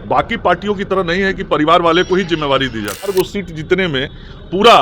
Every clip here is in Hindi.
बाकी पार्टियों की तरह नहीं है कि परिवार वाले को ही जिम्मेवारी दी जाती है। वो सीट जीतने में पूरा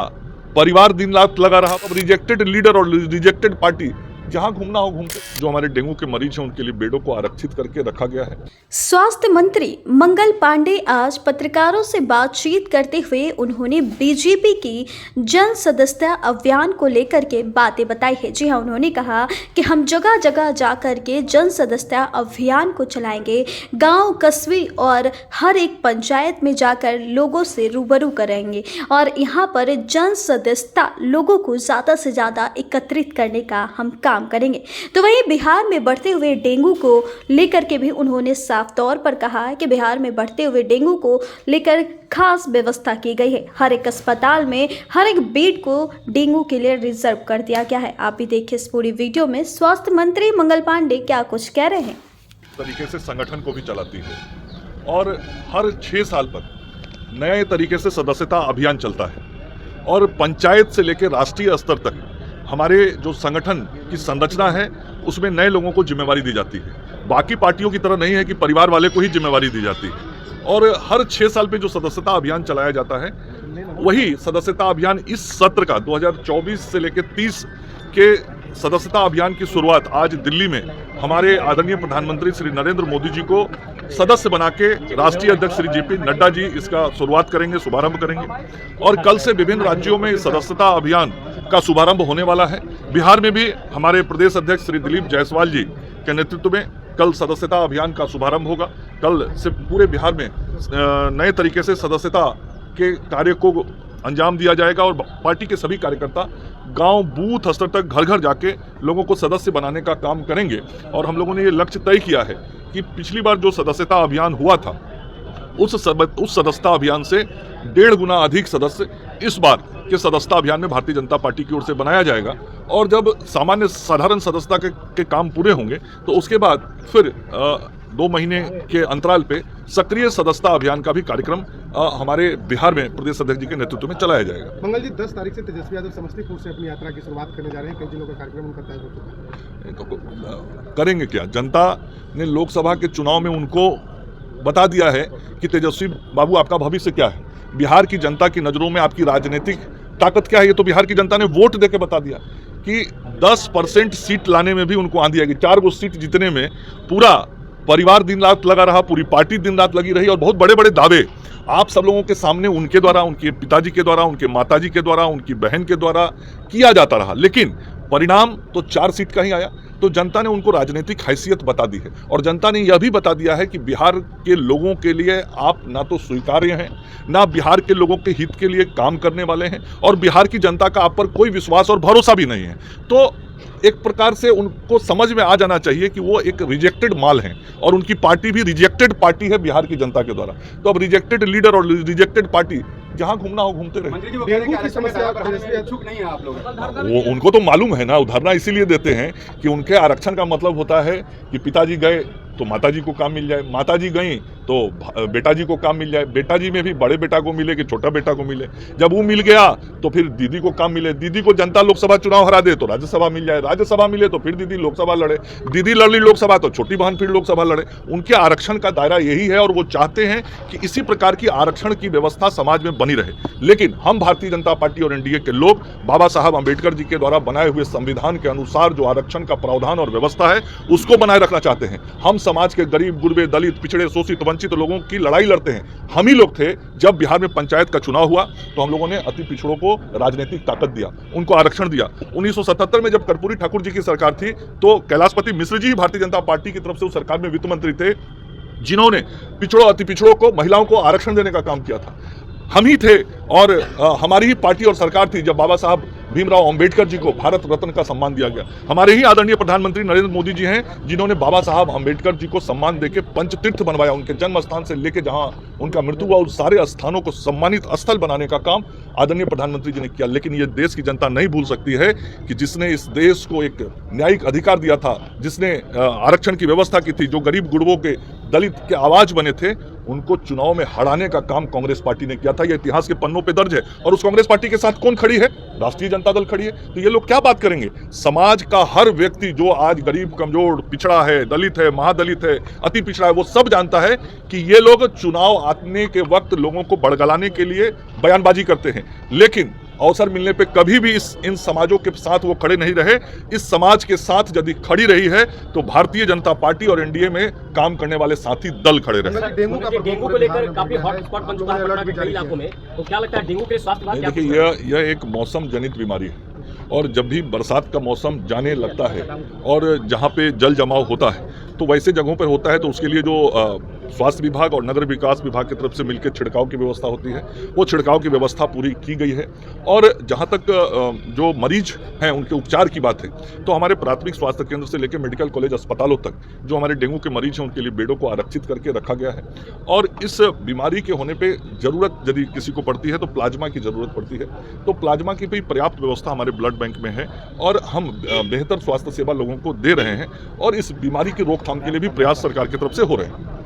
परिवार दिन रात लगा रहा। अब रिजेक्टेड लीडर और रिजेक्टेड पार्टी जहां घूमना हो घूमते। जो हमारे डेंगू के मरीज हैं उनके लिए बेडों को आरक्षित करके रखा गया है। स्वास्थ्य मंत्री मंगल पांडे आज पत्रकारों से बातचीत करते हुए उन्होंने बीजेपी की जन सदस्यता अभियान को लेकर के बातें बताई है। जी हां, उन्होंने कहा कि हम जगह जगह जाकर के जन सदस्यता अभियान को चलाएंगे, गांव कस्बे और हर एक पंचायत में जाकर लोगों से रूबरू करेंगे और यहां पर जन सदस्यता लोगों को ज़्यादा से ज़्यादा एकत्रित करने का हम काम करेंगे। तो वहीं बिहार में बढ़ते हुए डेंगू को लेकर के भी उन्होंने साफ तौर पर कहा है कि बिहार में बढ़ते हुए डेंगू को लेकर खास व्यवस्था की गई है। हर एक अस्पताल में हर एक बेड को डेंगू के लिए रिजर्व कर दिया गया है। आप भी देखिए इस पूरी वीडियो में स्वास्थ्य मंत्री मंगल पांडे क्या कुछ कह रहे हैं। तरीके से संगठन को भी चलाती है और हर 6 साल पर नए तरीके से सदस्यता अभियान चलता है और पंचायत से लेकर राष्ट्रीय स्तर तक हमारे जो संगठन की संरचना है उसमें नए लोगों को जिम्मेवारी दी जाती है। बाकी पार्टियों की तरह नहीं है कि परिवार वाले को ही जिम्मेवारी दी जाती है। और हर 6 साल पे जो सदस्यता अभियान चलाया जाता है वही सदस्यता अभियान इस सत्र का 2024 से लेकर 30 के सदस्यता अभियान की शुरुआत आज दिल्ली में हमारे आदरणीय प्रधानमंत्री श्री नरेंद्र मोदी जी को सदस्य बना के राष्ट्रीय अध्यक्ष श्री जेपी नड्डा जी इसका शुरुआत करेंगे, शुभारंभ करेंगे और कल से विभिन्न राज्यों में सदस्यता अभियान का शुभारंभ होने वाला है। बिहार में भी हमारे प्रदेश अध्यक्ष श्री दिलीप जायसवाल जी के नेतृत्व में कल सदस्यता अभियान का शुभारंभ होगा। कल से पूरे बिहार में नए तरीके से सदस्यता के कार्य को अंजाम दिया जाएगा और पार्टी के सभी कार्यकर्ता गांव बूथ स्तर तक घर घर जाके लोगों को सदस्य बनाने का काम करेंगे। और हम लोगों ने ये लक्ष्य तय किया है कि पिछली बार जो सदस्यता अभियान हुआ था उस सदस्यता अभियान से 1.5 गुना अधिक सदस्य इस बार के सदस्यता अभियान में भारतीय जनता पार्टी की ओर से बनाया जाएगा। और जब सामान्य साधारण सदस्यता के काम पूरे होंगे तो उसके बाद फिर 2 महीने के अंतराल पे सक्रिय सदस्यता अभियान का भी कार्यक्रम हमारे बिहार में प्रदेश अध्यक्ष जी के नेतृत्व में चलाया जाएगा। मंगल जी 10 तारीख से तेजस्वी यादव समस्तीपुर से अपनी यात्रा की शुरुआत करने जा रहे हैं। कई जिलों का कार्यक्रम उनका तय हो चुका है। तो करेंगे क्या? जनता ने लोकसभा के चुनाव में उनको बता दिया है कि तेजस्वी बाबू आपका भविष्य क्या है, बिहार की जनता की नज़रों में आपकी राजनीतिक ताकत क्या है। ये तो बिहार की जनता ने वोट देके बता दिया कि 10% सीट लाने में भी उनको आंधी आएगी। 4 गो सीट जीतने में पूरा परिवार दिन रात लगा रहा, पूरी पार्टी दिन रात लगी रही और बहुत बड़े बड़े दावे आप सब लोगों के सामने उनके द्वारा, उनके पिताजी के द्वारा, उनके माताजी के द्वारा, उनकी बहन के द्वारा किया जाता रहा, लेकिन परिणाम तो 4 सीट का ही आया। तो जनता ने उनको राजनीतिक हैसियत बता दी है और जनता ने यह भी बता दिया है कि बिहार के लोगों के लिए आप ना तो स्वीकार्य हैं, ना बिहार के लोगों के हित के लिए काम करने वाले हैं और बिहार की जनता का आप पर कोई विश्वास और भरोसा भी नहीं है। तो एक प्रकार से उनको समझ में आ जाना चाहिए कि वो एक रिजेक्टेड माल हैं और उनकी पार्टी भी रिजेक्टेड पार्टी है बिहार की जनता के द्वारा। तो अब रिजेक्टेड लीडर और रिजेक्टेड पार्टी जहां घूमना हो घूमते रहे। वो उनको तो मालूम है ना, उदाहरण इसीलिए देते हैं कि उनके आरक्षण का मतलब होता है कि पिताजी गए तो माताजी को काम मिल जाए, माताजी गई तो बेटा जी को काम मिल जाए, बेटा जी में भी बड़े बेटा को मिले कि छोटा बेटा को मिले, जब वो मिल गया तो फिर दीदी को काम मिले, दीदी को जनता लोकसभा चुनाव हरा दे तो राज्यसभा मिल जाए, राज्यसभा मिले तो फिर दीदी लोकसभा लड़े, दीदी लड़ी लोकसभा तो छोटी बहन फिर लोकसभा लड़े। उनके आरक्षण का दायरा यही है और वो चाहते हैं कि इसी प्रकार की आरक्षण की व्यवस्था समाज में बनी रहे। लेकिन हम भारतीय जनता पार्टी और एनडीए के लोग बाबा साहब अम्बेडकर जी के द्वारा बनाए हुए संविधान के अनुसार जो आरक्षण का प्रावधान और व्यवस्था है उसको बनाए रखना चाहते हैं। हम समाज के गरीब गुरबे दलित पिछड़े शोषित वंचित लोगों की लड़ाई लड़ते हैं। हम ही लोग थे जब बिहार में पंचायत का चुनाव हुआ तो हम लोगों ने अति पिछड़ों को राजनीतिक ताकत दिया, उनको आरक्षण दिया। 1977 में जब कर्पूरी ठाकुर जी की सरकार थी तो कैलाशपति मिश्र जी भारतीय जनता पार्टी की तरफ से उस सरकार में वित्त मंत्री थे जिन्होंने पिछड़ों अति पिछड़ों को महिलाओं को आरक्षण देने का काम किया था। हम ही थे और हमारी ही पार्टी और सरकार थी जब बाबा साहब भीमराव अंबेडकर जी को भारत रत्न का सम्मान दिया गया। हमारे ही आदरणीय प्रधानमंत्री नरेंद्र मोदी जी हैं जिन्होंने बाबा साहब अंबेडकर जी को सम्मान देके पंचतीर्थ बनवाया, उनके जन्म स्थान से लेके जहां उनका मृत्यु हुआ उस सारे स्थानों को सम्मानित स्थल बनाने का काम आदरणीय प्रधानमंत्री जी ने किया। लेकिन ये देश की जनता नहीं भूल सकती है कि जिसने इस देश को एक न्यायिक अधिकार दिया था, जिसने आरक्षण की व्यवस्था की थी, जो गरीब गुरबों के दलित के आवाज बने थे, उनको चुनाव में हराने का काम कांग्रेस पार्टी ने किया था। यह इतिहास के पन्नों पे दर्ज है। और उस कांग्रेस पार्टी के साथ कौन खड़ी है? राष्ट्रीय जनता दल खड़ी है। तो ये लोग क्या बात करेंगे? समाज का हर व्यक्ति जो आज गरीब, कमजोर, पिछड़ा है, दलित है, महादलित है, अति पिछड़ा है, वो सब जानता है कि ये लोग चुनाव आने के वक्त लोगों को बड़गलाने के लिए बयानबाजी करते हैं, लेकिन अवसर मिलने पे कभी भी इन समाजों के साथ वो खड़े नहीं रहे। इस समाज के साथ यदि खड़ी रही है तो भारतीय जनता पार्टी और एनडीए में काम करने वाले साथी दल खड़े रहे। डेंगू को लेकर काफी हॉट स्पॉट बन चुका है पटना के कई इलाकों में, तो क्या लगता है डेंगू के स्वास्थ्य विभाग? देखिए, यह एक मौसम जनित बीमारी है और जब भी बरसात का मौसम जाने लगता है और जहाँ पे जल जमाव होता है तो वैसे जगहों पर होता है, तो उसके लिए जो स्वास्थ्य विभाग और नगर विकास विभाग की तरफ से मिलकर छिड़काव की व्यवस्था होती है, वो छिड़काव की व्यवस्था पूरी की गई है। और जहाँ तक जो मरीज हैं उनके उपचार की बात है तो हमारे प्राथमिक स्वास्थ्य केंद्र से लेकर मेडिकल कॉलेज अस्पतालों तक जो हमारे डेंगू के मरीज हैं उनके लिए बेडों को आरक्षित करके रखा गया है। और इस बीमारी के होने पर जरूरत यदि किसी को पड़ती है तो प्लाज्मा की जरूरत पड़ती है, तो प्लाज्मा की भी पर्याप्त व्यवस्था हमारे ब्लड बैंक में है और हम बेहतर स्वास्थ्य सेवा लोगों को दे रहे हैं और इस बीमारी की रोकथाम के लिए भी प्रयास सरकार की तरफ से हो रहे हैं।